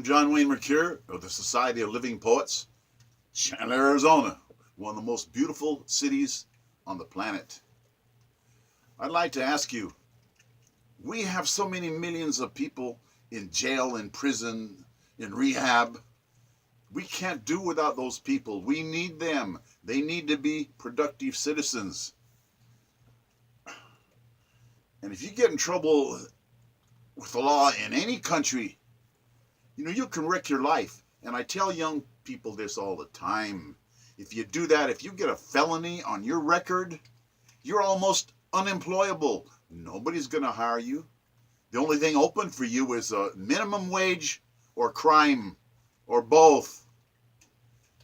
I'm John Wayne Mercure of the Society of Living Poets, Chandler, Arizona, one of the most beautiful cities on the planet. I'd like to ask you, we have so many millions of people in jail, in prison, in rehab. We can't do without those people. We need them. They need to be productive citizens. And if you get in trouble with the law in any country, you can wreck your life. And I tell young people this all the time. If you do that, if you get a felony on your record, you're almost unemployable. Nobody's going to hire you. The only thing open for you is a minimum wage or crime or both.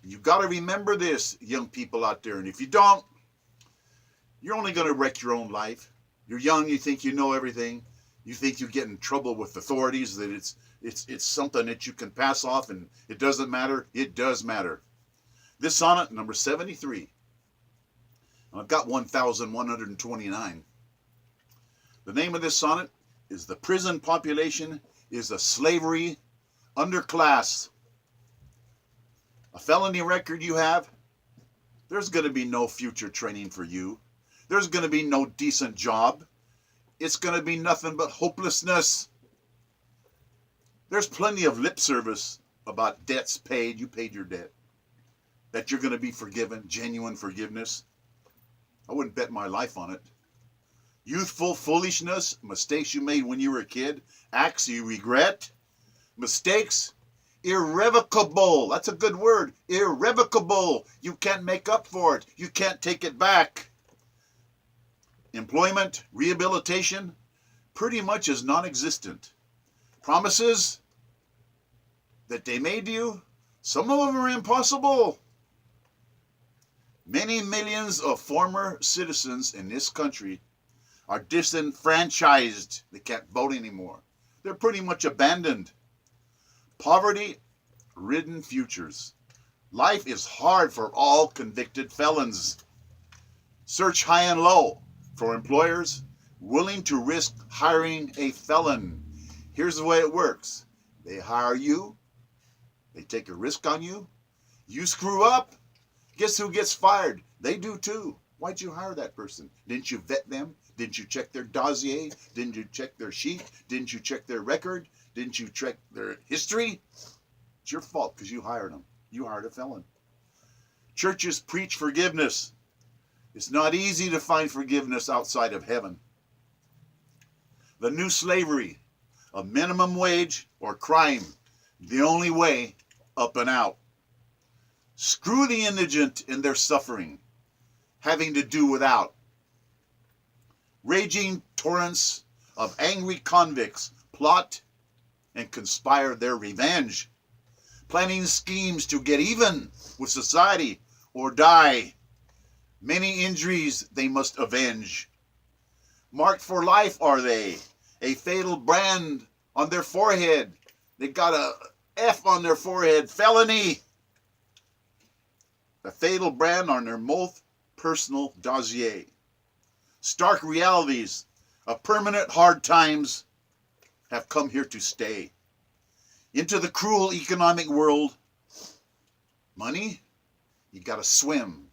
You've got to remember this, young people out there. And if you don't, you're only going to wreck your own life. You're young, you think you know everything. You think you get in trouble with authorities, that it's something that you can pass off and it doesn't matter. It does matter. This sonnet, number 73. I've got 1,129. The name of this sonnet is "The Prison Population is a Slavery Underclass." A felony record you have, there's going to be no future training for you. There's going to be no decent job. It's going to be nothing but hopelessness. There's plenty of lip service about debts paid. You paid your debt. That you're going to be forgiven, genuine forgiveness. I wouldn't bet my life on it. Youthful foolishness, mistakes you made when you were a kid, acts you regret, mistakes, irrevocable. That's a good word. Irrevocable. You can't make up for it. You can't take it back. Employment, rehabilitation, pretty much is non-existent. Promises that they made you, some of them are impossible. Many millions of former citizens in this country are disenfranchised. They can't vote anymore. They're pretty much abandoned. Poverty-ridden futures. Life is hard for all convicted felons. Search high and low for employers willing to risk hiring a felon. Here's the way it works. They hire you. They take a risk on you. You screw up. Guess who gets fired? They do too. Why'd you hire that person? Didn't you vet them? Didn't you check their dossier? Didn't you check their sheet? Didn't you check their record? Didn't you check their history? It's your fault because you hired them. You hired a felon. Churches preach forgiveness. It's not easy to find forgiveness outside of heaven. The new slavery, a minimum wage or crime, the only way up and out. Screw the indigent in their suffering, having to do without. Raging torrents of angry convicts plot and conspire their revenge, planning schemes to get even with society or die. Many injuries they must avenge. Marked for life are they, a fatal brand on their forehead. They got a F on their forehead, felony. A fatal brand on their most personal dossier. Stark realities of permanent hard times have come here to stay. Into the cruel economic world, money, you gotta swim,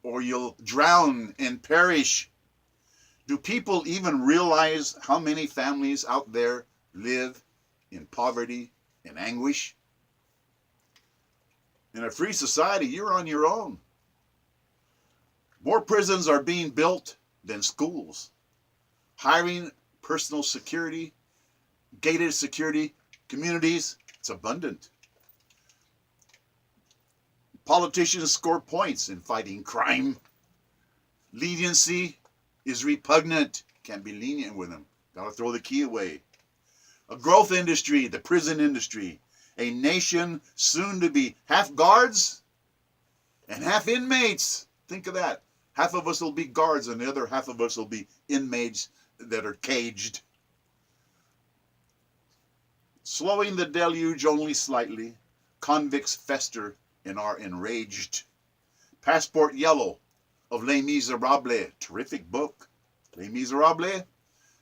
or you'll drown and perish. Do people even realize how many families out there live in poverty and anguish? In a free society, you're on your own. More prisons are being built than schools. Hiring personal security, gated security communities, it's abundant. Politicians score points in fighting crime. Leniency is repugnant. Can't be lenient with them. Gotta throw the key away. A growth industry, the prison industry. A nation soon to be half guards and half inmates. Think of that. Half of us will be guards and the other half of us will be inmates that are caged. Slowing the deluge only slightly, convicts fester and are enraged. Passport Yellow of Les Miserables, terrific book. Les Miserables,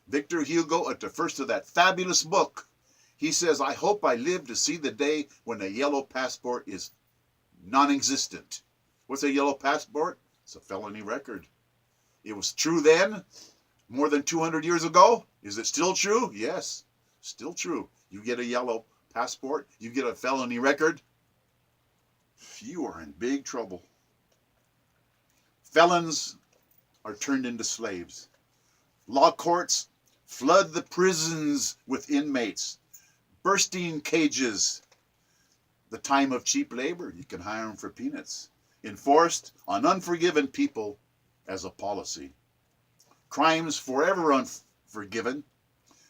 Victor Hugo at the first of that fabulous book. He says, I hope I live to see the day when a yellow passport is non-existent. What's a yellow passport? It's a felony record. It was true then, more than 200 years ago. Is it still true? Yes, still true. You get a yellow passport, you get a felony record, you are in big trouble. Felons are turned into slaves. Law courts flood the prisons with inmates, bursting cages. The time of cheap labor, you can hire them for peanuts. Enforced on unforgiven people as a policy. Crimes forever unforgiven.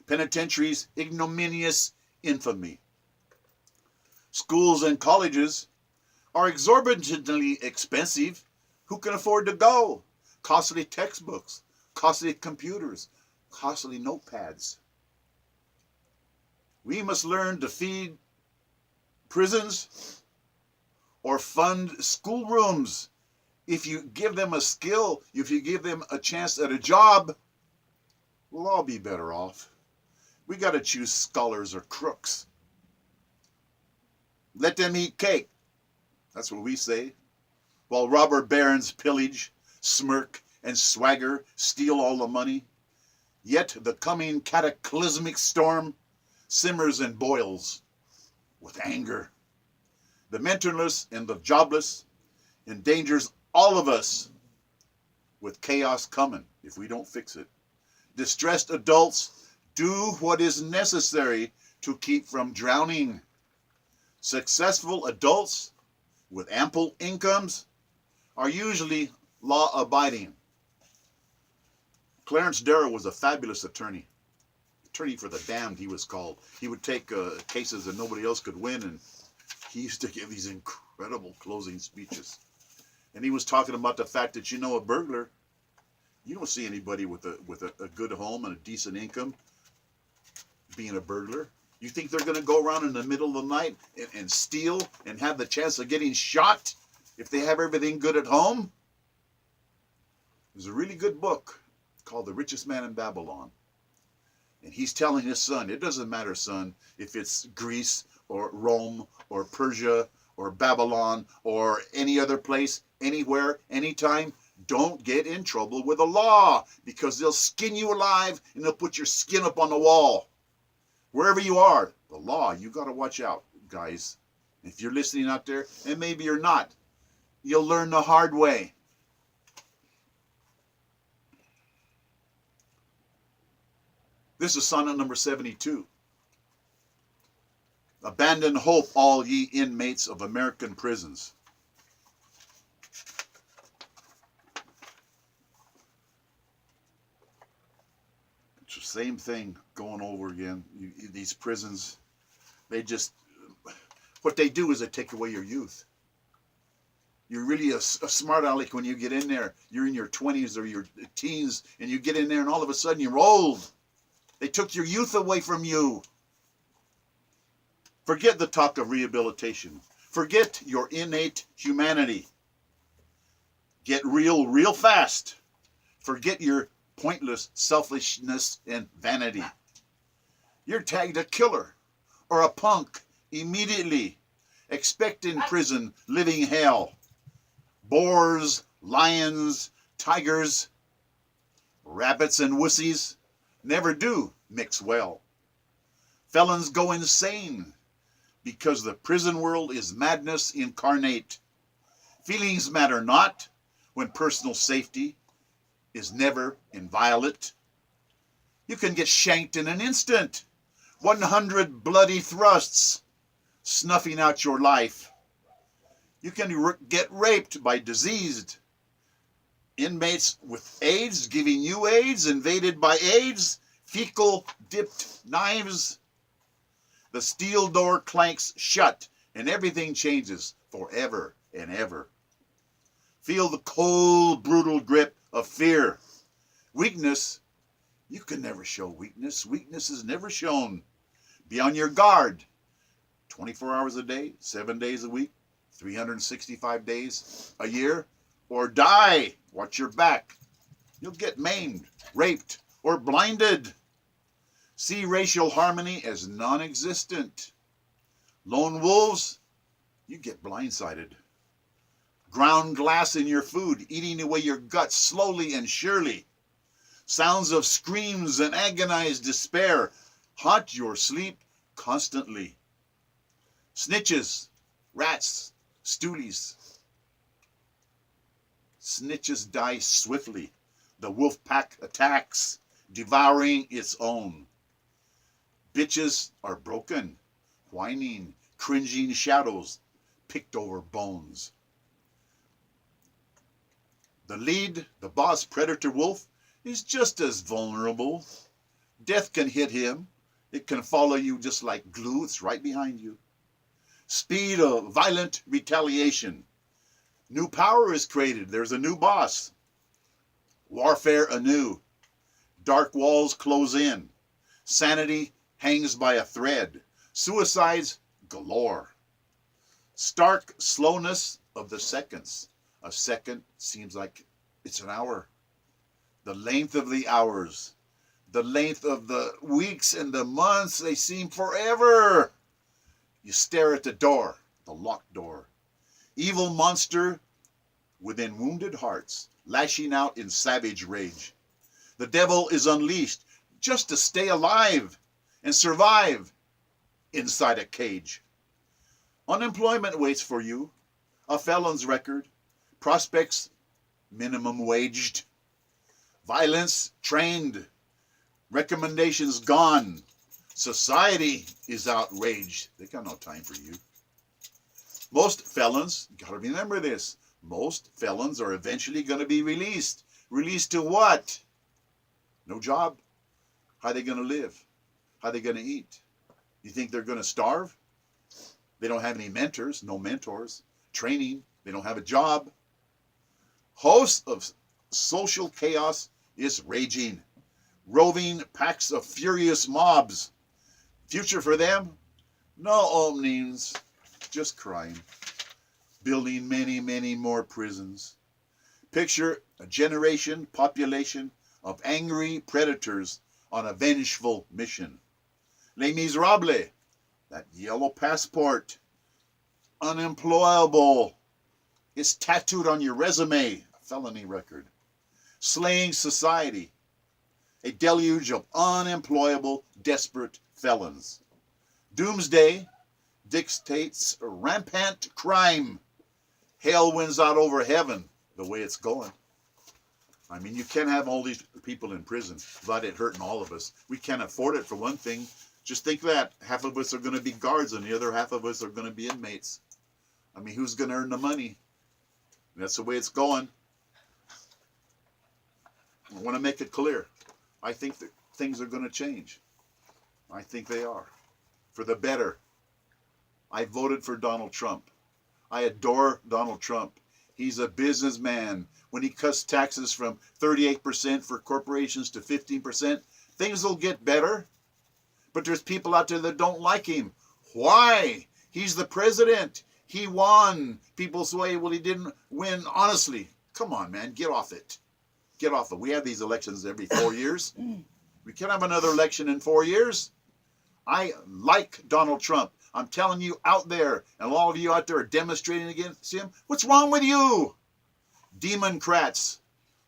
Penitentiaries, ignominious infamy. Schools and colleges are exorbitantly expensive. Who can afford to go? Costly textbooks, costly computers, costly notepads. We must learn to feed prisons or fund schoolrooms. If you give them a skill, if you give them a chance at a job, we'll all be better off. We got to choose scholars or crooks. Let them eat cake. That's what we say. While robber barons pillage, smirk, and swagger, steal all the money. Yet the coming cataclysmic storm simmers and boils with anger. The mentorless and the jobless endangers all of us with chaos coming if we don't fix it. Distressed adults do what is necessary to keep from drowning. Successful adults with ample incomes are usually law-abiding. Clarence Darrow was a fabulous attorney. Attorney for the damned, he was called. He would take cases that nobody else could win, and he used to give these incredible closing speeches. And he was talking about the fact that, you know, a burglar, you don't see anybody with a good home and a decent income being a burglar. You think they're going to go around in the middle of the night and steal and have the chance of getting shot if they have everything good at home? There's a really good book called The Richest Man in Babylon. And he's telling his son, it doesn't matter, son, if it's Greece or Rome or Persia or Babylon or any other place, anywhere, anytime, don't get in trouble with the law, because they'll skin you alive and they'll put your skin up on the wall. Wherever you are, the law, you got to watch out, guys. If you're listening out there, and maybe you're not, you'll learn the hard way. This is sonnet number 72. Abandon hope, all ye inmates of American prisons. It's the same thing going over again. These prisons, they just, what they do is they take away your youth. You're really a smart aleck when you get in there. You're in your 20s or your teens, and you get in there and all of a sudden you're old. They took your youth away from you. Forget the talk of rehabilitation. Forget your innate humanity. Get real fast. Forget your pointless selfishness and vanity. You're tagged a killer or a punk immediately. Expect in prison living hell. Boars, lions, tigers, rabbits, and wussies never do mix well. Felons go insane because the prison world is madness incarnate. Feelings matter not when personal safety is never inviolate. You can get shanked in an instant. 100 bloody thrusts snuffing out your life. You can get raped by diseased inmates with AIDS, giving you AIDS, invaded by AIDS, fecal dipped knives. The steel door clanks shut and everything changes forever and ever. Feel the cold, brutal grip of fear. Weakness, you can never show weakness. Weakness is never shown. Be on your guard. 24 hours a day, 7 days a week, 365 days a year, or die. Watch your back. You'll get maimed, raped, or blinded. See racial harmony as non-existent. Lone wolves, you get blindsided. Ground glass in your food, eating away your guts slowly and surely. Sounds of screams and agonized despair haunt your sleep constantly. Snitches, rats, stoolies. Snitches die swiftly. The wolf pack attacks, devouring its own. Bitches are broken, whining, cringing shadows, picked over bones. The lead, the boss predator wolf, is just as vulnerable. Death can hit him. It can follow you just like glue. It's right behind you. Speed of violent retaliation. New power is created. There's a new boss. Warfare anew. Dark walls close in. Sanity hangs by a thread. Suicides galore. Stark slowness of the seconds. A second seems like it's an hour. The length of the hours. The length of the weeks and the months, they seem forever. You stare at the door, the locked door. Evil monster within wounded hearts, lashing out in savage rage. The devil is unleashed just to stay alive and survive inside a cage. Unemployment waits for you, a felon's record, prospects minimum waged, violence trained, recommendations gone. Society is outraged. They got no time for you. Most felons, got to remember this, most felons are eventually going to be released. Released to what? No job. How are they going to live? How are they going to eat? You think they're going to starve? They don't have any mentors, no mentors. Training, they don't have a job. Host of social chaos is raging. Roving packs of furious mobs. Future for them? No openings, just crime. Building many, many more prisons. Picture a generation, population of angry predators on a vengeful mission. Les Miserables, that yellow passport, unemployable. It's tattooed on your resume, a felony record. Slaying society, a deluge of unemployable, desperate felons. Doomsday dictates rampant crime. Hell wins out over heaven the way it's going. I mean, you can't have all these people in prison without it hurting all of us. We can't afford it, for one thing. Just think that. Half of us are going to be guards and the other half of us are going to be inmates. I mean, who's going to earn the money? That's the way it's going. I want to make it clear. I think that things are going to change. I think they are. For the better. I voted for Donald Trump. I adore Donald Trump. He's a businessman. When he cuts taxes from 38% for corporations to 15%, things will get better. But there's people out there that don't like him. Why? He's the president. He won. People say, well, he didn't win honestly. Come on, man. Get off it. Get off it. We have these elections every 4 years. We can't have another election in 4 years. I like Donald Trump. I'm telling you out there, and all of you out there are demonstrating against him. What's wrong with you? Democrats,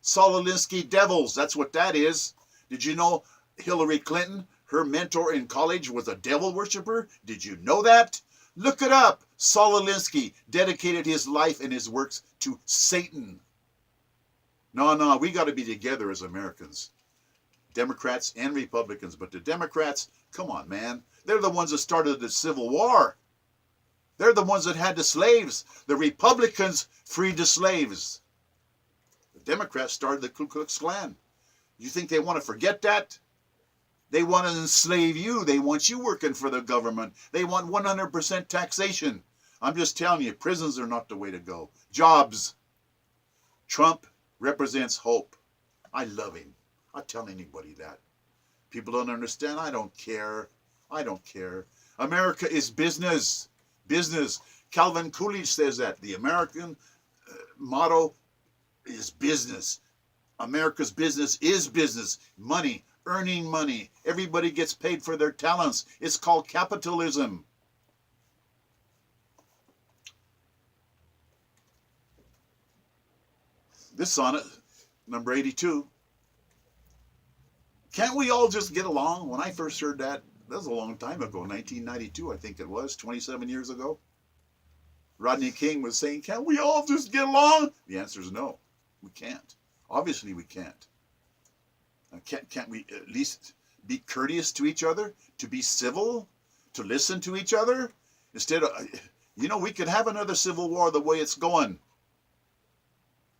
Solinsky devils, that's what that is. Did you know Hillary Clinton, her mentor in college, was a devil worshiper? Did you know that? Look it up. Solinsky dedicated his life and his works to Satan. No, we got to be together as Americans. Democrats and Republicans. But the Democrats, come on, man. They're the ones that started the Civil War. They're the ones that had the slaves. The Republicans freed the slaves. The Democrats started the Ku Klux Klan. You think they want to forget that? They want to enslave you. They want you working for the government. They want 100% taxation. I'm just telling you, prisons are not the way to go. Jobs. Trump represents hope. I love him. I tell anybody that. People don't understand. I don't care. I don't care. America is business. Business. Calvin Coolidge says that. The American motto is business. America's business is business. Money. earning money. Everybody gets paid for their talents. It's called capitalism. This sonnet, number 82. Can't we all just get along? When I first heard that was a long time ago, 1992, I think it was, 27 years ago. Rodney King was saying, can't we all just get along? The answer is no, we can't. Obviously we can't. Can't we at least be courteous to each other, to be civil, to listen to each other? Instead of, we could have another civil war the way it's going.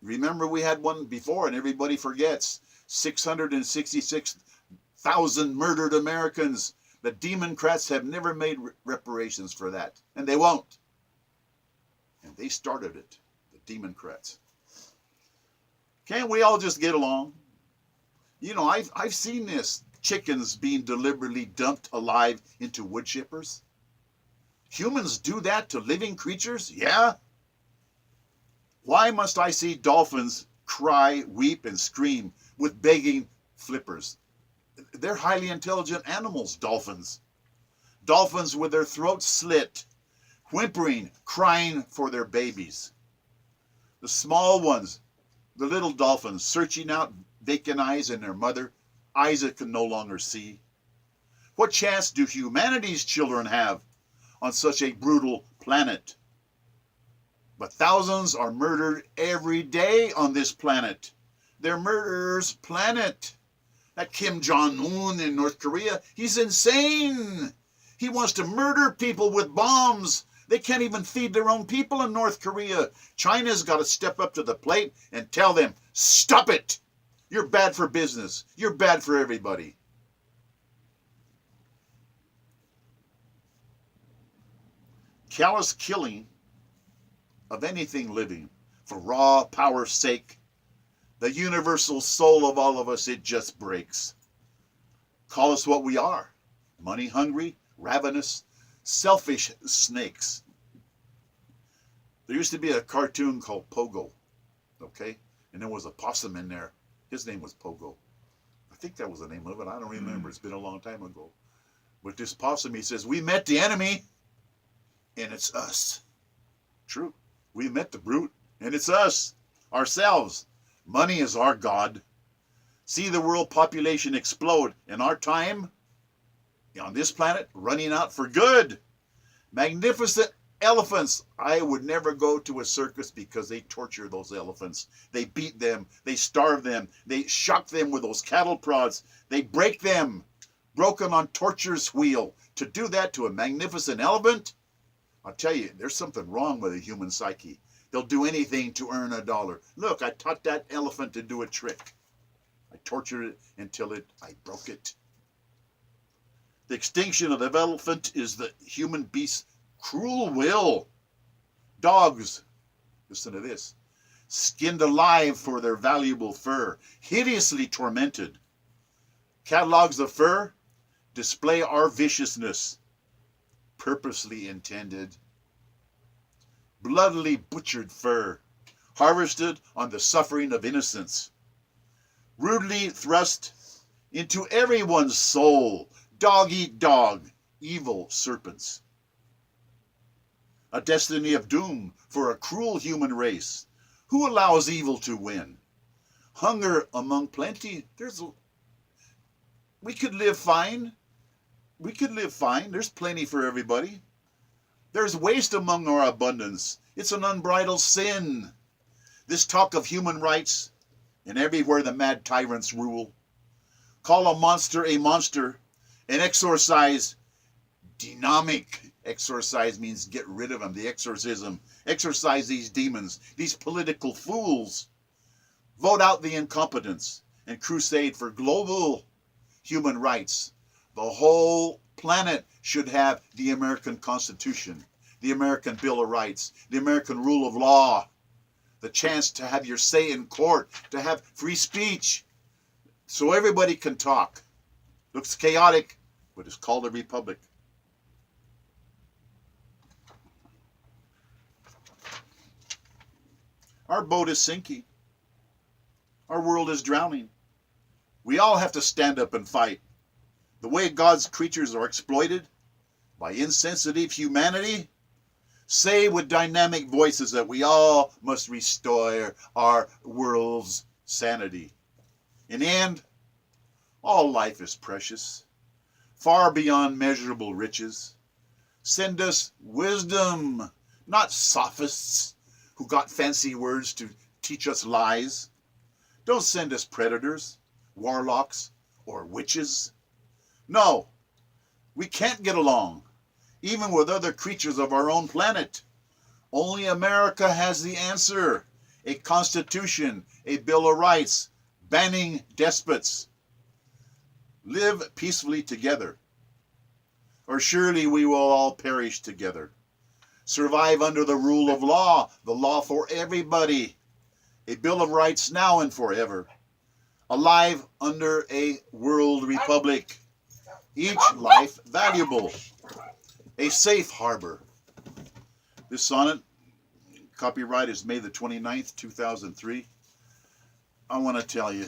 Remember we had one before and everybody forgets. 666,000 murdered Americans. The Democrats have never made reparations for that. And they won't. And they started it, the Democrats. Can't we all just get along? I've seen this. Chickens being deliberately dumped alive into wood chippers. Humans do that to living creatures? Yeah. Why must I see dolphins cry, weep, and scream with begging flippers? They're highly intelligent animals, dolphins. Dolphins with their throats slit, whimpering, crying for their babies. The small ones, the little dolphins, searching out vacant eyes in their mother, eyes that can no longer see. What chance do humanity's children have on such a brutal planet? But thousands are murdered every day on this planet. They're murderers' planet. That Kim Jong-un in North Korea, he's insane. He wants to murder people with bombs. They can't even feed their own people in North Korea. China's got to step up to the plate and tell them, stop it. You're bad for business. You're bad for everybody. Callous killing of anything living for raw power's sake, the universal soul of all of us, it just breaks. Call us what we are, money hungry, ravenous, selfish snakes. There used to be a cartoon called Pogo, okay? And there was a possum in there. His name was Pogo. I think that was the name of it. I don't remember. It's been a long time ago. But this possum, he says, we met the enemy, and it's us. True. We met the brute, and it's us, ourselves. Money is our God. See the world population explode in our time on this planet, running out for good. Magnificent elephants. I would never go to a circus because they torture those elephants. They beat them. They starve them. They shock them with those cattle prods. They break them. Broken on torture's wheel. To do that to a magnificent elephant, I'll tell you, there's something wrong with the human psyche. They'll do anything to earn $1. Look, I taught that elephant to do a trick. I tortured it until I broke it. The extinction of the elephant is the human beast's cruel will. Dogs, listen to this, skinned alive for their valuable fur, hideously tormented. Catalogs of fur display our viciousness, purposely intended. Bloodily butchered fur, harvested on the suffering of innocence. Rudely thrust into everyone's soul, dog eat dog, evil serpents. A destiny of doom for a cruel human race. Who allows evil to win? Hunger among plenty. We could live fine. There's plenty for everybody. There's waste among our abundance. It's an unbridled sin. This talk of human rights, and everywhere the mad tyrants rule, call a monster, and exorcise demonic. Exorcise means get rid of them, the exorcism. Exorcise these demons, these political fools. Vote out the incompetents and crusade for global human rights. The whole planet should have the American Constitution, the American Bill of Rights, the American rule of law, the chance to have your say in court, to have free speech, so everybody can talk. Looks chaotic, but it's called a republic. Our boat is sinking. Our world is drowning. We all have to stand up and fight. The way God's creatures are exploited by insensitive humanity, say with dynamic voices that we all must restore our world's sanity. In the end, all life is precious, far beyond measurable riches. Send us wisdom, not sophists who got fancy words to teach us lies. Don't send us predators, warlocks, or witches. No, we can't get along, even with other creatures of our own planet. Only America has the answer. A constitution, a Bill of Rights, banning despots. Live peacefully together, or surely we will all perish together. Survive under the rule of law, the law for everybody. A Bill of Rights now and forever. Alive under a world republic. Each life valuable. A safe harbor. This sonnet, copyright is May the 29th, 2003. I want to tell you,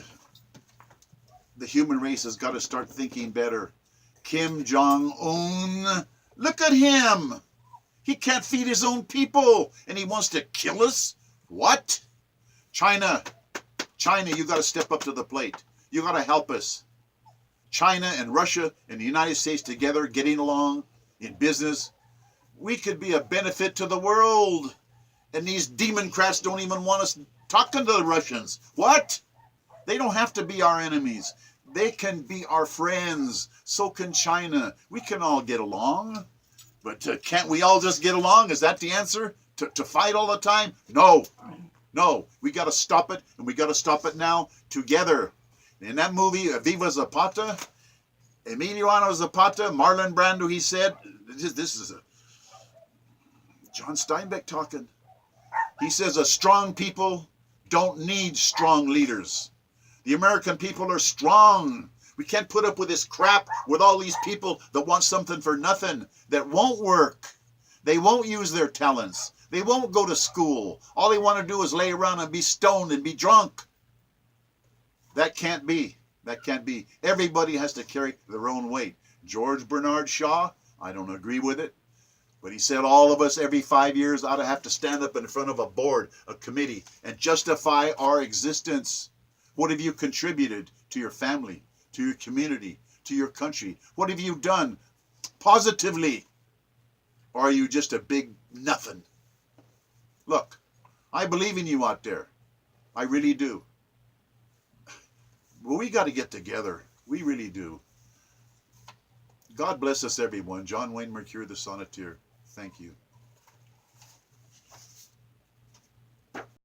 the human race has got to start thinking better. Kim Jong-un, look at him. He can't feed his own people, and he wants to kill us? What? China, you got to step up to the plate. You got to help us. China and Russia and the United States together, getting along in business, we could be a benefit to the world. And these democrats don't even want us talking to the Russians. What? They don't have to be our enemies. They can be our friends. So can China. We can all get along. But can't we all just get along? Is that the answer? To fight all the time? No. No. We got to stop it, and we got to stop it now together. In that movie, Viva Zapata, Emiliano Zapata, Marlon Brando, he said, this is John Steinbeck talking. He says, a strong people don't need strong leaders. The American people are strong. We can't put up with this crap with all these people that want something for nothing, that won't work. They won't use their talents. They won't go to school. All they want to do is lay around and be stoned and be drunk. That can't be. That can't be. Everybody has to carry their own weight. George Bernard Shaw, I don't agree with it, but he said all of us every 5 years ought to have to stand up in front of a board, a committee, and justify our existence. What have you contributed to your family, to your community, to your country? What have you done positively? Or are you just a big nothing? Look, I believe in you out there. I really do. Well, we got to get together. We really do. God bless us, everyone. John Wayne Mercure, the Sonneteer. Thank you.